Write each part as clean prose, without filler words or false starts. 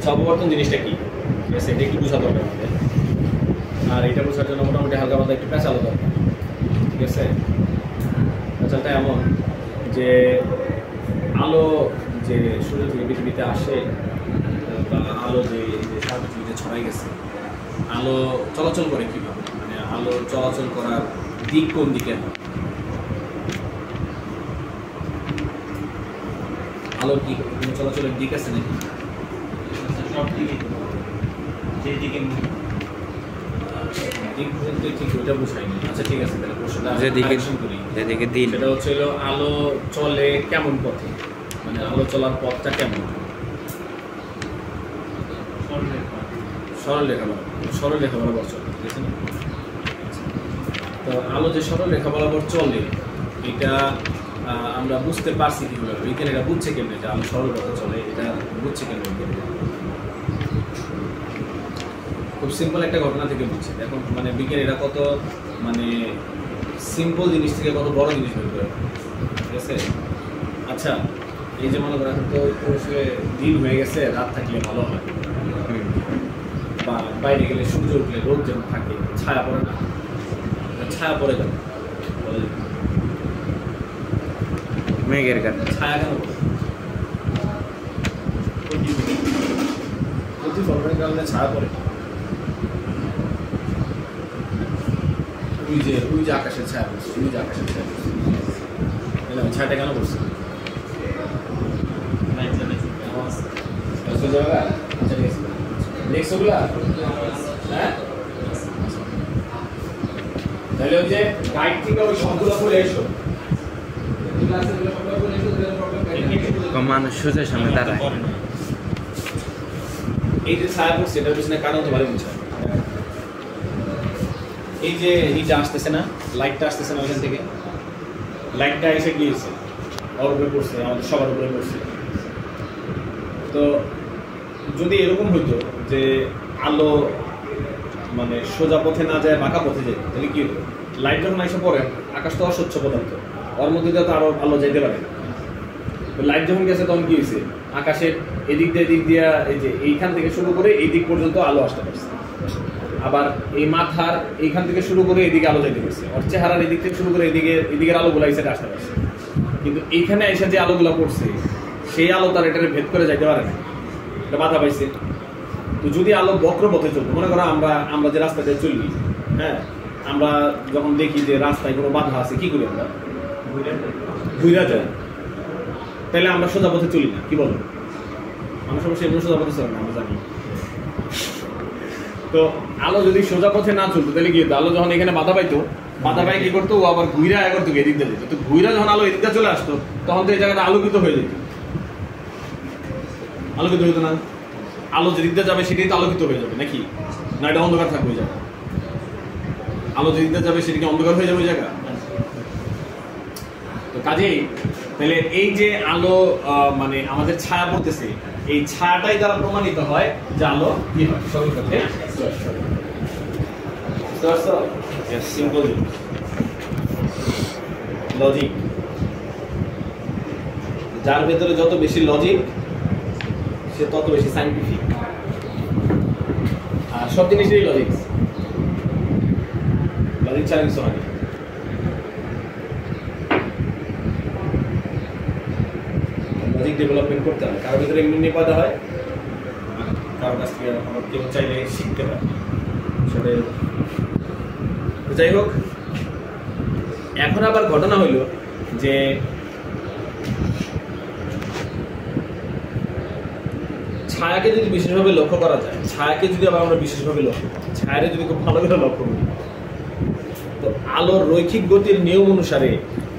আচ্ছা, অপবর্তন জিনিসটা কি? ঠিক আছে, এটা একটু বোঝা দরকার আমাদের। আর এটা বোঝার জন্য মোটামুটি হালকা পাতলা একটু পেঁচালো দরকার। ঠিক আছে, পেঁচালটা এমন যে আলো যে সূর্য থেকে পৃথিবীতে আসে বা আলো যে সারা পৃথিবীতে ছড়াই গেছে, আলো চলাচল করে কীভাবে, মানে আলো চলাচল করার দিক কোন দিকে হয়? আলোর কি কোনো চলাচলের দিক আছে নাকি? সব দিকে যেদিকে দিক বলতে ঠিক ওইটা বোঝায়নি। আচ্ছা ঠিক আছে, তাহলে প্রশ্নটা যেদিকে দিন, সেটা হচ্ছে হলো আলো চলে কেমন পথে, মানে আলো চলার পথটা কেমন? সরলরেখা বরাবর চলে, ঠিক আছে না? তো আলো যে সরলরেখা বরাবর চলে, এটা আমরা বুঝতে পারছি কীভাবে? বিজ্ঞানীরা বুঝছে কেমনে যে আলো সরল পথে চলে, এটা বুঝছে কেমনে বিজ্ঞানীরা? খুব সিম্পল একটা ঘটনা থেকে বুঝছে। এখন মানে বিজ্ঞানীরা কত মানে সিম্পল জিনিস থেকে কত বড় জিনিস বের করে, ঠিক আছে? আচ্ছা, এই যে মনে করেন তো দিন হয়ে গেছে, রাত থাকলে ভালো হয়, বা বাইরে গেলে সূর্য উঠলে রোদ যেন থাকে, ছায়া পড়ে না, ছায়া পড়ে কেন? মেঘের কারণে। ছায়া কেন পড়ে? প্রতিফলনের কারণে ছায়া পড়ে। ওই যে আকাশের ছায়া পড়ছে, ওই যে আকাশের ছায়া পড়ছে, ছায়াটা কেন পড়ছে? হ্যাঁ, তাহলে ওই যে গাইড থেকে ওই সবগুলো করে এসো, মানুষ সূর্যের সামনে দাঁড়ায়। এই যে ছায়া পড়ছে এটার পিছনে কারণ তো ভালো বুঝা। এই যে এইটা আসতেছে না, লাইটটা আসতেছে না ওইখান থেকে, লাইটটা এসে গিয়েছে ওর উপরে পড়ছে, আমাদের সবার উপরে পড়ছে। তো যদি এরকম হইতো যে আলো মানে সোজা পথে না যায় বাঁকা পথে যেত, তাহলে কি হতো? লাইট যখন এসে পড়ে, আকাশ তো অস্বচ্ছ পদার্থ, ওর মধ্যে দিয়ে তো আরো আলো যেতে পারে না। লাইট যখন গেছে তখন কি হয়েছে? আকাশের এদিক দিয়ে এই যে এইখান থেকে শুরু করে এই দিক পর্যন্ত আলো আসতে পারছে। আবার এই মাথার এইখান থেকে শুরু করে এদিকে আলো যেতে পারছে, ওর চেহারার এদিক থেকে শুরু করে এদিকের আলোগুলো এই সাইডে আসতে পারছে। কিন্তু এইখানে এসে যে আলোগুলো পড়ছে, সেই আলো তার এটাকে ভেদ করে যাইতে পারে না, এটা বাধা পাইছে। তো যদি আলো বক্র পথে চলতো, মনে করো আমরা যে রাস্তাতে চলি, হ্যাঁ, আমরা যখন দেখি যে রাস্তায় কোনো বাধা আছে, কি করি? আমরা ঘুরে যাই, তাহলে আমরা সোজা পথে চলি না, কি বলো? আমরা সবাই সেগুলো সোজা পথে চলে না, আমরা জানি। তো আলো যদি সোজা পথে না চলতো, তাহলে কি হতো? আলো যখন এখানে বাধা পাইতো, বাধা পাই কি করতো? ও আবার ঘুরা করতো এদিক দিয়ে যেত। তো ঘুরা যখন আলো এদিকটা চলে আসতো, তখন তো এই জায়গাটা আলোকিত হয়ে যেত, আলোকিত হইতো না? আলো যেদিকটা যাবে সেটাই তো আলোকিত হয়ে যাবে নাকি? না এটা অন্ধকার থাকবে ওই জায়গা? আলো যেদিকটা যাবে সেদিকে অন্ধকার হয়ে যাবে ওই জায়গা। তো কাজেই তাহলে এই যে আলো মানে আমাদের ছায়া পড়তেছে, এই ছায়াটাই দ্বারা প্রমাণিত হয় যে আলো কি হয়? সরল পথে সিম্পল লজিক। যার ভেতরে যত বেশি লজিক, সে তত বেশি সাইন্টিফিক। আর সব জিনিসেরই লজিক ছাড়া কিছু হয় না। লজিক ডেভেলপমেন্ট করতে হয়, কারোর ভিতরে এমনি পয়দা হয়, কারোর কাছ থেকে কেউ চাইলে শিখতে পারে সেটা। যাই হোক, এখন আবার ঘটনা হইল যে ছায়াকে যদি বিশেষভাবে লক্ষ্য করা যায়, ছায়াকে যদি আবার আমরা বিশেষভাবে লক্ষ্য করি, ছায়ারে যদি খুব ভালো করে লক্ষ্য করি, তো আলোর রৈখিক গতির নিয়ম অনুসারে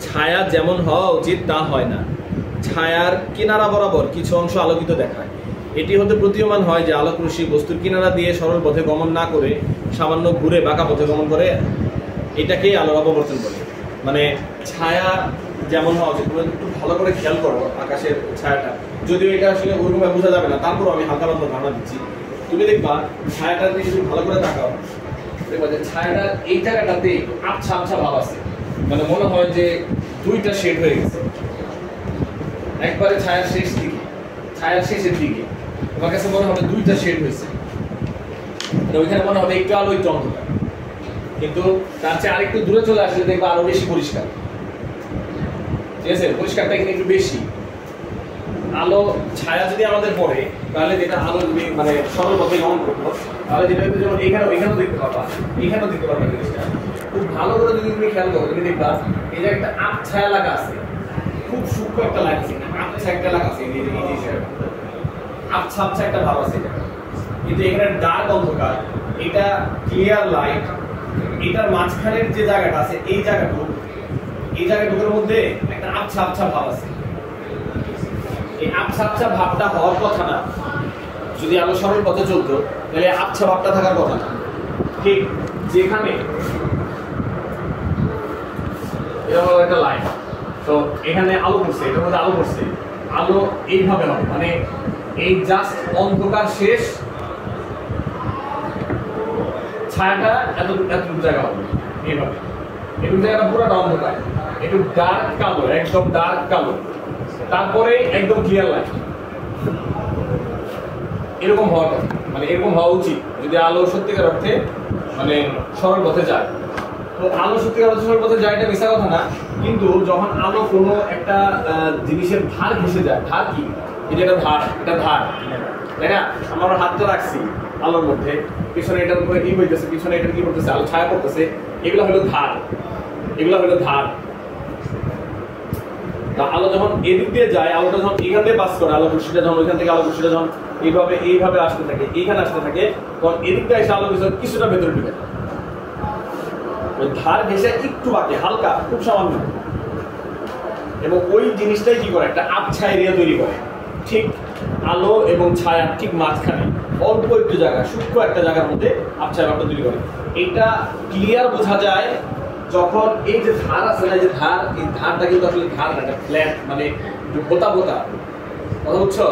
ছায়া যেমন হওয়া উচিত তা হয় না। ছায়ার কিনারা বরাবর কিছু অংশ আলোকিত দেখায়। এটি হতে প্রতীয়মান হয় যে আলোক রশ্মি বস্তুর কিনারা দিয়ে সরল পথে গমন না করে সামান্য ঘুরে বাঁকা পথে গমন করে, এটাকেই আলোর অপবর্তন বলে। মানে ছায়া যেমন হওয়া উচিত, তুমি একটু ভালো করে খেয়াল করো আকাশের ছায়াটা, যদিও এটা আসলে ওরকমভাবে বোঝা যাবে না, তারপরও আমি হালকা পাতলা ধারণা দিচ্ছি। তুমি দেখবা ছায়াটা দিয়ে যদি ভালো করে তাকাও, দেখবা যে ছায়াটা এই জায়গাটাতে আবছা আবছা ভাব আছে, মানে মনে হয় যে দুইটা শেড হয়ে গেছে একবারে ছায়ার শেষের দিকে, তোমার কাছে মনে হবে দুইটা শেড হয়েছে, ওইখানে মনে হবে একটু আলো একটু অন্ধকার, কিন্তু তার চেয়ে আরেকটু দূরে চলে আসলে দেখবে আরো বেশি পরিষ্কার। ঠিক আছে, পরিষ্কারটা এখানে একটু বেশি। আলো ছায়া যদি আমাদের পড়ে তাহলে যেটা আলো যদি মানে সরল পথে গমন করতো তাহলে যেটা হচ্ছে যেমন এখানেও দেখতে পাবা, এখানেও দেখতে পারবা জিনিসটা খুব ভালো করে যদি তুমি খেয়াল করো, তুমি দেখবা এই যে একটা আবছা এলাকা আছে, খুব সূক্ষ্ম একটা লাগছে, আবছা একটা এলাকা আছে, এই আবছা আবছা একটা ভাব আছে, কিন্তু এখানে ডার্ক অন্ধকার, এটা ক্লিয়ার লাইট, এটার মাঝখানের যে জায়গাটা আছে এই জায়গাটুকুর মধ্যে একটা আবছা আবছা ভাব আছে। এই আবছা আবছা ভাবটা হওয়ার কথা না, যদি আলো সরল পথে চলতো তাহলে আবছা ভাবটা থাকার কথা না। ঠিক যেখানে একটা লাইট, তো এখানে আলো পড়ছে, এটার মধ্যে আলো পড়ছে, আলো এইভাবে হবে, মানে এই জাস্ট অন্ধকার শেষ, ছায়াটা এতটুকু জায়গা হবে এইভাবে, এটুকু জায়গাটা পুরোটা অন্ধকার, একটু ডার্ক কালো, একদম ডার্ক কালো, তারপরে একদম ক্লিয়ার লাইট, এরকম হওয়ার কথা, মানে এরকম হওয়া উচিত যদি আলো সত্যিকার অর্থে মানে সরল পথে যায়। তো আলো সত্যিকার অর্থে সরল পথে যায় এটা মিশা কথা না, কিন্তু যখন আলো কোনো একটা জিনিসের ধার ঘেসে যায়, ধার কি, এটা ধার, এটা ধার, তাই না? আমরা হাতটা রাখছি আলোর মধ্যে, পিছনে এটার উপরে কি হইতেছে, পিছনে এটা কি করতেছে, আলো ছায়া পড়তেছে, এগুলো হলো ধার, এগুলো হলো ধার। আলো যখন এদিক দিয়ে যায়, আলোটা যখন এখান থেকে পাস করে, আলো রশ্মিটা যখন ওইখান থেকে আলো রশ্মিটা যখন এইভাবে আসতে থাকে, এইখানে আসতে থাকে, তখন এদিকটা এসে আলো কিছুটা ভেতরে ঢুকে যায়, ওই ধার ঘেসে একটু বাকি, হালকা, খুব সামান্য, এবং ওই জিনিসটাই কি করে একটা আবছা এরিয়া তৈরি করে, ঠিক আলো এবং ছায়া ঠিক মাঝখানে অল্প একটু জায়গা, সূক্ষ্ম একটা জায়গার মধ্যে আবছা ব্যাপারটা তৈরি করে। এটা ক্লিয়ার বোঝা যায় যখন এই যে ধার আছে না, যে ধার, এই ধারটা কিন্তু আসলে ধার না, একটা ফ্ল্যাট, মানে বোতা বোতা, কথা বুঝছো?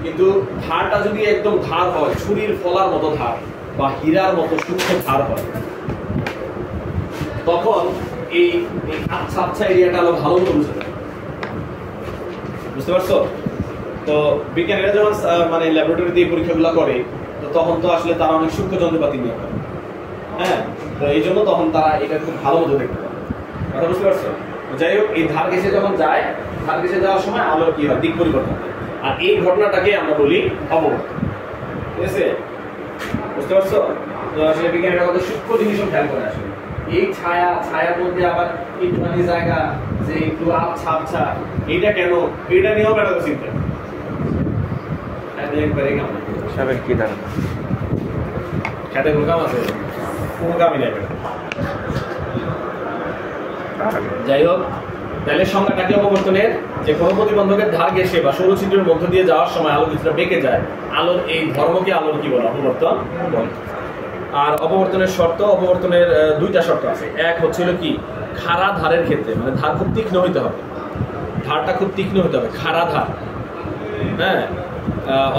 কিন্তু ধারটা যদি একদম ধার হয়, ছুরির ফলার মতো ধার বা হীরার মতো সূক্ষ্ম ধার হয়, তখন এই আবছা আবছা এরিয়াটা আলো ভালো মতো বুঝতে পারে, বুঝতে পারছো? তো বিজ্ঞানীরা যখন মানে ল্যাবরেটরিতে এই পরীক্ষাগুলো করে, তো তখন তো আসলে তারা অনেক সূক্ষ্ম যন্ত্রপাতি নিয়ে করে, হ্যাঁ, তো এই জন্য তখন তারা এটা খুব ভালো মতো দেখতে পারে, কথা বুঝতে পারছো? যাই হোক, এই ধার ঘেসে যখন যায়, ধার ঘেসে যাওয়ার সময় আলোর কি হয়, দিক পরিবর্তন হয়, আর এই ঘটনাটাকে আমরা বলি অববর্তন। ঠিক আছে, বুঝতে পারছো? তো আসলে বিজ্ঞানীরা কত সূক্ষ্ম জিনিসও খেয়াল করে, আসলে এই ছায়ার মধ্যে আবার একটুখানি জায়গা যে একটু আবছা আবছা, এইটা কেন, এইটা নিয়েও বেড়া চিন্তা সাবেক কি দাঁড়া খেতে কোনো কাম আছে, কোনো কামই নেই। যাই হোক, তাহলে সংজ্ঞাটাকে অববর্তনের যে কোনো প্রতিবন্ধকের ধার ঘেঁষে বা সৌরছিদ্রের মধ্য দিয়ে যাওয়ার সময় আলো কিছুটা বেঁকে যায়, আলোর এই ধর্মকে আলোর কি বলে, অপবর্তন বলে। আর অপবর্তনের শর্ত, অপবর্তনের দুইটা শর্ত আছে। এক হচ্ছিল কি, খাড়া ধারের ক্ষেত্রে, মানে ধার খুব তীক্ষ্ণ হইতে হবে, ধারটা খুব তীক্ষ্ণ হতে হবে, খাড়া ধার, হ্যাঁ,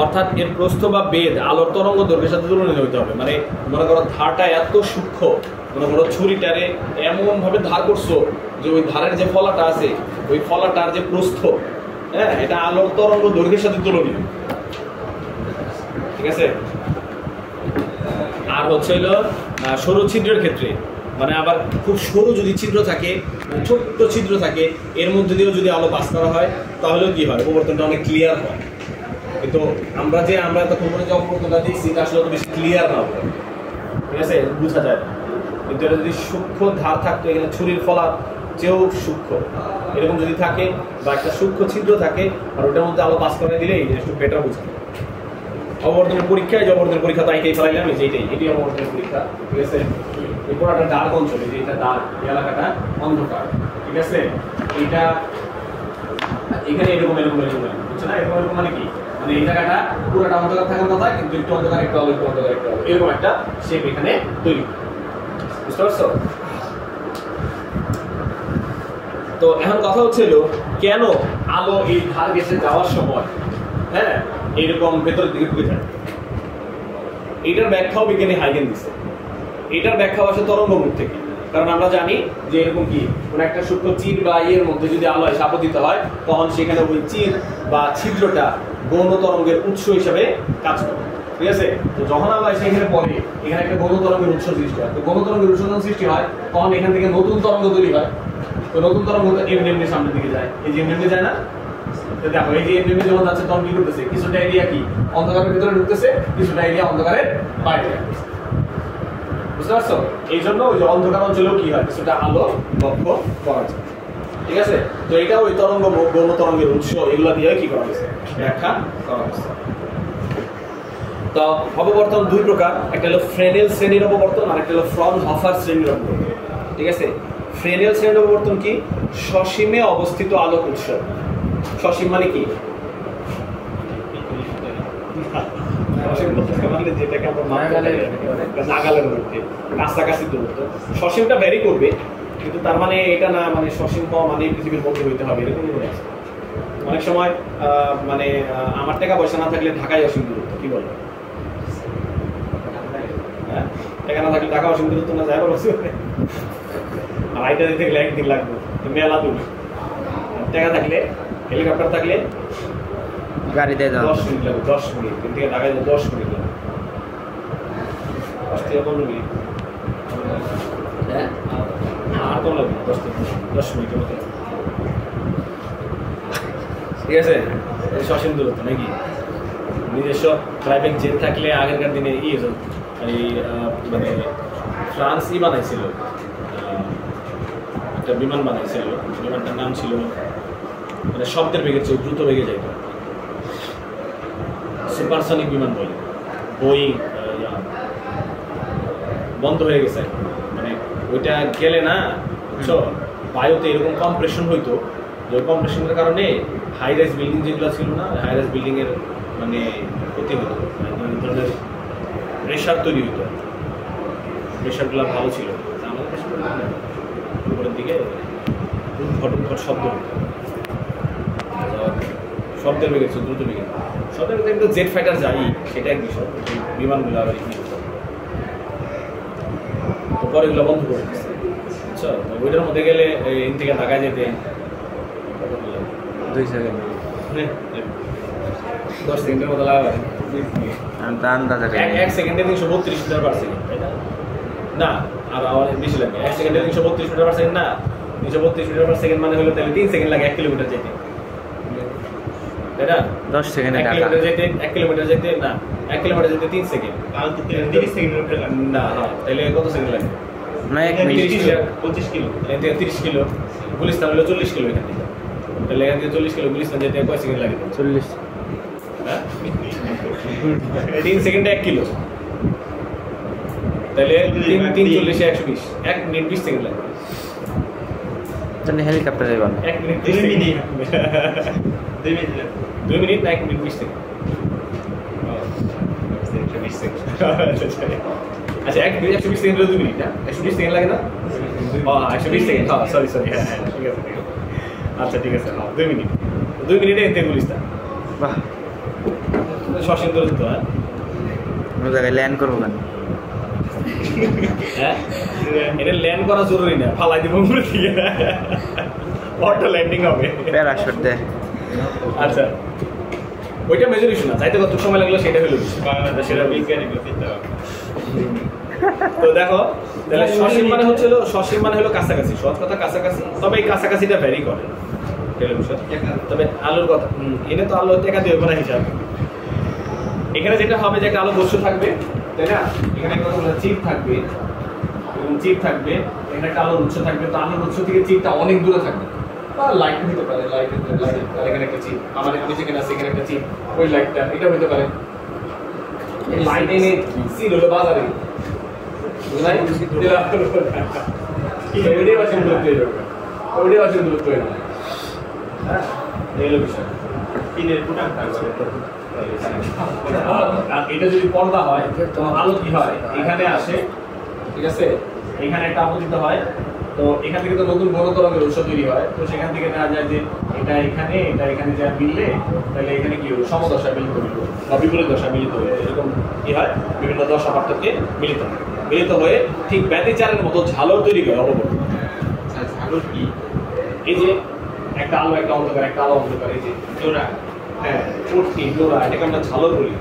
অর্থাৎ এর প্রস্থ বা বেদ আলোর তরঙ্গ দৈর্ঘ্যের সাথে তুলনীয় হতে হবে। মানে মনে করো ধারটা এত সূক্ষ্ম, মনে করো ছুরিটারে এমন ভাবে ধার করছো যে ওই ধারের যে ফলাটা আছে, ওই ফলাটার যে প্রস্থ, হ্যাঁ, এটা আলোর তরঙ্গ দৈর্ঘ্যের সাথে তুলনীয়, ঠিক আছে? আর হচ্ছে হলো সরু ছিদ্রের ক্ষেত্রে, মানে আবার খুব সরু যদি ছিদ্র থাকে, ছোট্ট ছিদ্র থাকে, এর মধ্যে দিয়েও যদি আলো পাস করা হয় তাহলেও কি হয়, অপবর্তনটা অনেক ক্লিয়ার হয়। কিন্তু আমরা তখন যে অপবর্তনটা দেখছি এটা আসলে অত বেশি ক্লিয়ার না, ঠিক আছে, বোঝা যায় না। কিন্তু এটা যদি সূক্ষ্ম ধার থাকতো, এখানে ছুরির ফলার চেয়েও সূক্ষ্ম এরকম যদি থাকে, বা একটা সূক্ষ্ম ছিদ্র থাকে, আর ওটার মধ্যে আলো পাস করে দিলে এই জিনিসটা বেটার বোঝা যায়। অববর্তনের পরীক্ষায়, যে অববর্তনের পরীক্ষা তো আইকেই ফেলাইলাম, এটাই অববর্তনের পরীক্ষা, ঠিক আছে? এই পুরোটা ডার্ক অঞ্চল, এই যে এটা ডার্ক, এই এলাকাটা অন্ধকার, ঠিক আছে? এইটা এখানে এরকম বুঝছো না? এরকম মানে কি, মানে এই জায়গাটা পুরোটা অন্ধকার থাকার কথা, কিন্তু একটু অন্ধকার, একটু আলো, একটু অন্ধকার, একটু আলো, এরকম একটা শেপ এখানে তৈরি, বুঝতে পারছো? তো এখন কথা হচ্ছিল, কেন আলো এই ধার ঘেঁষে যাওয়ার সময়, হ্যাঁ, এইরকম ভেতরের দিকে ঢুকে যায়? এটার ব্যাখ্যাও বিজ্ঞানী হাইগেন দিচ্ছে। এটার ব্যাখ্যা আসে তরঙ্গ মুখ থেকে। কারণ আমরা জানি যে এরকম কি কোন একটা সূক্ষ্ম চির বা ইয়ের মধ্যে যদি আলো এসে আপতিত হয় তখন সেখানে ওই চির বা ছিদ্রটা গৌণ তরঙ্গের উৎস হিসেবে কাজ করে, ঠিক আছে? তো যখন আলো এসে এখানে পড়ে এখানে একটা গৌণ তরঙ্গের উৎস সৃষ্টি হয়, তো গৌণ তরঙ্গের উৎস যখন সৃষ্টি হয় তখন এখান থেকে নতুন তরঙ্গ তৈরি হয়, তো নতুন তরঙ্গ এমনি সামনের দিকে যায়, এই যে এমনি যায় না, তো দেখো এই যে এমনি যখন যাচ্ছে তখন কি করতেছে, কিছুটা এরিয়া কি অন্ধকারের ভিতরে ঢুকতেছে, কিছুটা এরিয়া অন্ধকারের বাইরে রাখতেছে, বুঝতে পারছো? এই জন্য ওই যে অন্ধকার অঞ্চলেও কি হয় কিছুটা আলো লক্ষ্য করা যায়, ঠিক আছে? তো এটা ওই তরঙ্গ গৌণ তরঙ্গের উৎস এগুলো দিয়ে কি করা হয়েছে, ব্যাখ্যা করা হয়েছে। তো অপবর্তন দুই প্রকার, একটা হলো ফ্রেনেল শ্রেণীর অপবর্তন আর একটা হলো ফ্রনহফার শ্রেণীর অপবর্তন, ঠিক আছে? ফ্রেনেল শ্রেণীর অপবর্তন কি? সসীমে অবস্থিত আলোক উৎস। সসীম মানে কি? যেটাকে আমরা নাগালের মধ্যে কাছাকাছি দূরত্ব। সসীমটা ভ্যারি করবে, কিন্তু তার মানে এটা না মানে সসীম হওয়া মানে পৃথিবীর মধ্যে হইতে হবে এরকম কোনো আছে। অনেক সময় মানে আমার টাকা পয়সা না থাকলে ঢাকায় অসীম দূরত্ব, কি বলো? হ্যাঁ, টাকা না থাকলে ঢাকা অসীম দূরত্ব না যায়, বলছি আর আইটা দিতে গেলে একদিন লাগবে, মেলা দূর। টাকা থাকলে, হেলিকপ্টার থাকলে গাড়িতে 10 মিনিট লাগবে, 10 মিনিট এখান থেকে ঢাকায় 10 মিনিট লাগবে, 10 থেকে 15 মিনিট। হ্যাঁ, আর কম লাগবে, 10 মিনিটের মতো, ঠিক আছে? সসীম দূরত্ব নাকি? নিজস্ব প্রাইভেট জেট থাকলে আগেরকার দিনে এই মানে ফ্রান্সই বানাইছিল একটা বিমান বানাইছিল, বিমানটার নাম ছিল মানে শব্দের বেগে চেয়ে দ্রুত বেগে যাইত, সুপারসনিক বিমান বলে, বোয়িং বন্ধ হয়ে গেছে, মানে ওইটা গেলে না বুঝছো বায়ুতে এরকম কম্প্রেশন হইতো, যে কম্প্রেশনের কারণে হাই রাইজ বিল্ডিং যেগুলো ছিল না, হাই রাইজ বিল্ডিং এর মানে ক্ষতি হতো, মানে ধরনের প্রেশার তৈরি হতো, প্রেশারগুলো ভালো ছিল, আমাদের উপরের দিকে ঘট শব্দ হতো, শব্দের বেগে দ্রুত বেগে, শব্দের বেগে কিন্তু জেট ফাইটার যাই সেটা এক বিষয়, বিমানগুলো আবার কি তো পরে এগুলো বন্ধ করে দিচ্ছে, বুঝছো? ওইটার মধ্যে গেলে এখান থেকে ঢাকায় যেতে 2 সেকেন্ড 10 সেকেন্ডের মতো লাগবে, 1 সেকেন্ডে 332 মিটার পার সেকেন্ড, তাই না? না, আর বেশি লাগে, 1 সেকেন্ডে 332 মিটার পার সেকেন্ড না, 332 মিটার পার সেকেন্ড মানে হলো তাহলে 3 সেকেন্ড লাগে 1 কিলোমিটার যেতে, তাই না? 10 সেকেন্ডে 1 কিলোমিটার যেতে 1 কিলোমিটার যেতে না, 1 কিলোমিটার যেতে 3 সেকেন্ড, তাহলে তো 30 সেকেন্ডের উপরে লাগে না, হ্যাঁ, তাহলে কত সেকেন্ড লাগে? না 1 মিনিট 25 কিলো, এখান থেকে 30 কিলো, গুলিস্তান হলো 40 কিলো এখান থেকে, তাহলে এখান থেকে 40 কিলো গুলিস্তান যেতে কয় সেকেন্ড লাগে? 40 হ্যাঁ, 3 সেকেন্ডে 1 কিলো, তাহলে 3 40 120, 1 মিনিট 20 সেকেন্ড লাগে, তাহলে হেলিকপ্টারে যাবেন 1 মিনিট 2 20 সেকেন্ড, মিনিট 2 মিনিট না 1 মিনিট 20 সেকেন্ড, 120 সেকেন্ড। আচ্ছা 1 মিনিট 120 সেকেন্ড হলো 2 মিনিট না, 120 সেকেন্ড লাগে না? 120 সেকেন্ড, হ্যাঁ সরি হ্যাঁ ঠিক আছে, আচ্ছা ঠিক আছে, হ্যাঁ 2 মিনিট, 2 মিনিটে এতে গুলিস্তান, বাহ, সসীম দূরত্ব। হ্যাঁ, ওই জায়গায় ল্যান্ড করবো কেন? হ্যাঁ, এটা ল্যান্ড করা জরুরি না, ফালাই দিব উপরে থেকে, অটো ল্যান্ডিং হবে, প্যারাশুট দেয়। আচ্ছা ওইটা মেজর ইস্যু না, যাইতে কত সময় লাগলো সেটা হলো বাংলাদেশের বিজ্ঞানীগুলো চিন্তা করে। তো দেখো তাহলে সসীম মানে হলো কাছাকাছি, সহজ কথা কাছাকাছি, তবে এই কাছাকাছিটা ভ্যারি করে, তবে আলোর কথা এনে তো আলো টেকা দিয়ে না হিসাব, এখানে যেটা হবে যে একটা আলো বস্তু থাকবে, তাই না? এখানে একটা চিপ থাকবে, এবং চিপ থাকবে, এখানে একটা আলোর উৎস থাকবে, তো আলোর উৎস থেকে চিপটা অনেক দূরে থাকবে, বা লাইট হতে পারে, লাইট এখানে একটা চিপ, আমাদের এখানে যেখানে আছে এখানে একটা চিপ, ওই লাইটটা এটা হতে পারে, এই লাইট এনে সিল হলো বাজারে, বুঝলাই? ওইটাই বাসের দূরত্ব হয়ে যাবে, ওইটাই বাসের দূরত্ব হয়ে যাবে, হ্যাঁ এই হলো বিষয়। তিনের ফুটান থাকবে। আর এটা যদি পর্দা হয় তখন আলো কি হয়, এখানে আসে, ঠিক আছে, এখানে একটা আপতিত হয়, তো এখান থেকে তো নতুন বড় তরঙ্গের উৎস তৈরি হয়, তো সেখান থেকে দেখা যায় যে এটা এখানে যা মিললে তাহলে এখানে কি হলো সমদশা মিলিত হইল বা বিপরীত দশা মিলিত হইল, এরকম কি হয় বিভিন্ন দশা পার্থক্যে মিলিত হয়। মিলিত হয়ে ঠিক ব্যতিচারের মতো ঝালর তৈরি করে অববর্তন। ঝালর কি? এই যে একটা আলো একটা অন্ধকার, একটা আলো অন্ধকার, এই যে জোড়া। হ্যাঁ পট্টি ডোরা, এটাকে আমরা ঝালর বলি,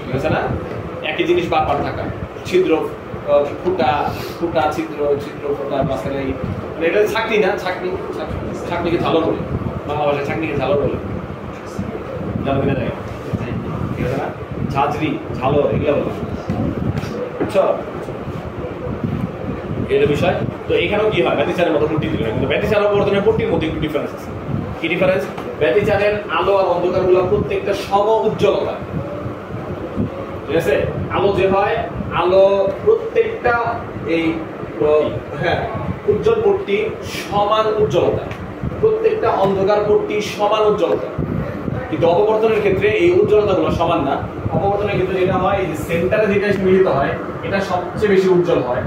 ঠিক আছে না? একই জিনিস বারবার থাকা, ছিদ্র ফুটা ফুটা ছিদ্র ছিদ্র ফোটা মাঝখানে মানে এটা ছাকনি না, ছাকনি ছাকনিকে ঝালর বলে, বাংলা ভাষায় ছাকনিকে ঝালর বলে, জানো কিনা জায়গা, ঠিক আছে না? ঝাঁঝরি ঝালর এগুলো বলে, বুঝছো? এটা বিষয়। তো এখানেও কি হয়, ব্যতিচারের মতো পট্টি দিল, কিন্তু ব্যতিচার অববর্তনের পট্টির মধ্যে একটু ডিফারেন্স আছে। কি ডিফারেন্স? ব্যতিচারের আলো আর অন্ধকারগুলো প্রত্যেকটা সম উজ্জ্বলতা, ঠিক আছে? আলো যে হয়, আলো প্রত্যেকটা এই হ্যাঁ উজ্জ্বল পট্টি সমান উজ্জ্বলতা, প্রত্যেকটা অন্ধকার পট্টি সমান উজ্জ্বলতা। কিন্তু অপবর্তনের ক্ষেত্রে এই উজ্জ্বলতাগুলো সমান না। অপবর্তনের ক্ষেত্রে যেটা হয়, এই যে সেন্টারে যেটা মিলিত হয় এটা সবচেয়ে বেশি উজ্জ্বল হয়,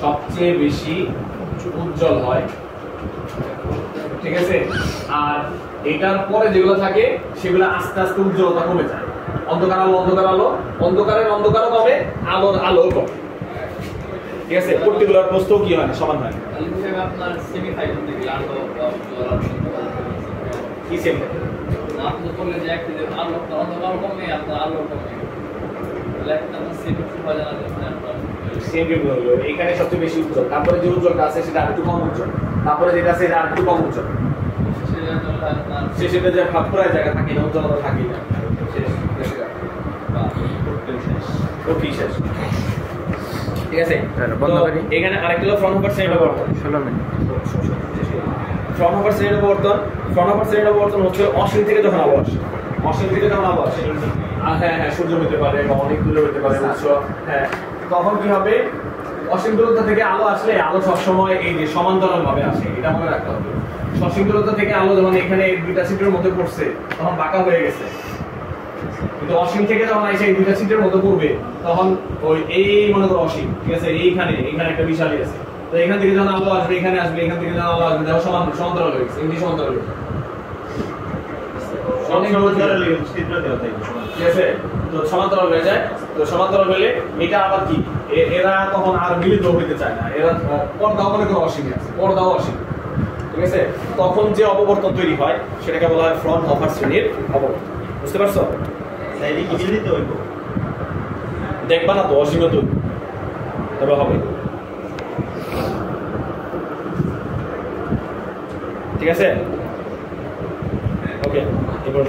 সবচেয়ে বেশি উজ্জ্বল হয়, ঠিক আছে? আর এটার পরে যেগুলো থাকে সেগুলো আস্তে আস্তে উজ্জ্বলতা কমে যায়। অন্ধকার আলো অন্ধকার আলো, অন্ধকারের অন্ধকারও কমে, আলোর আলো কমে, ঠিক আছে? পট্টিগুলোর প্রস্থ কি হয় না, সমান হয় না। আপনার সেমিফাইনাল থেকে আলো কি সেম আপনি বললেন যে একটা আলো অন্ধকার কমে আপনার আলো কমে, একটা সেমিফাইনাল এখানে সবচেয়ে বেশি উজ্জ্বল, তারপরে যে উজ্জ্বলটা আছে সেটা আরেকটু কম উজ্জ্বল, তারপরে যেটা আছে এটা আরেকটু কম উজ্জ্বল, সেটা যে ভাগ করার জায়গা থাকে না, উজ্জ্বলতা থাকে না, ঠিক আছে? এখানে আরেকটা হলো ফ্রন্ট ওভার সাইড অববর্তন। 16 মিনিট। ফ্রন্ট ওভার সাইড অববর্তন, ফ্রন্ট ওভার সাইড অববর্তন হচ্ছে অসীম থেকে যখন আলো আসে, অসীম থেকে যখন আলো আসে, হ্যাঁ হ্যাঁ সূর্য হতে পারে বা অনেক দূরে হতে পারে, বুঝছো? হ্যাঁ, তখন কি হবে, অসীম দূরত্ব থেকে আলো আসলে আলো সবসময় এই যে সমান্তরাল ভাবে আসে, এটা মনে রাখতে হবে। অসীম দূরত্ব থেকে আলো যখন এখানে দুইটা সিটের মধ্যে পড়ছে তখন বাঁকা হয়ে গেছে, কিন্তু অসীম থেকে যখন এসে এই দুইটা সিটের মধ্যে পড়বে তখন ওই এই মনে করো অসীম, ঠিক আছে? এইখানে একটা বিশালই আছে, তো এখান থেকে যখন আলো আসবে এখানে আসবে, এখান থেকে যখন আলো আসবে দেখো সমান্তরাল হয়ে গেছে, এমনি সমান্তরাল হয়ে গেছে, ঠিক আছে? তো সমান্তরাল হয়ে যায়, তো সমান্তরাল হলে এটা আবার কি, এরা তখন আর মিলিত হইতে চায় না, এরা পর্দাও মনে করো অসীম আছে, পর্দাও অসীম, ঠিক আছে? তখন যে অপবর্তন তৈরি হয় সেটাকে বলা হয় ফ্রন্ট ওভার শ্রেণীর অপবর্তন। বুঝতে পারছো? দেখবা না তো অসীম তৈরি তবে হবে, ঠিক আছে? ওকে, এবার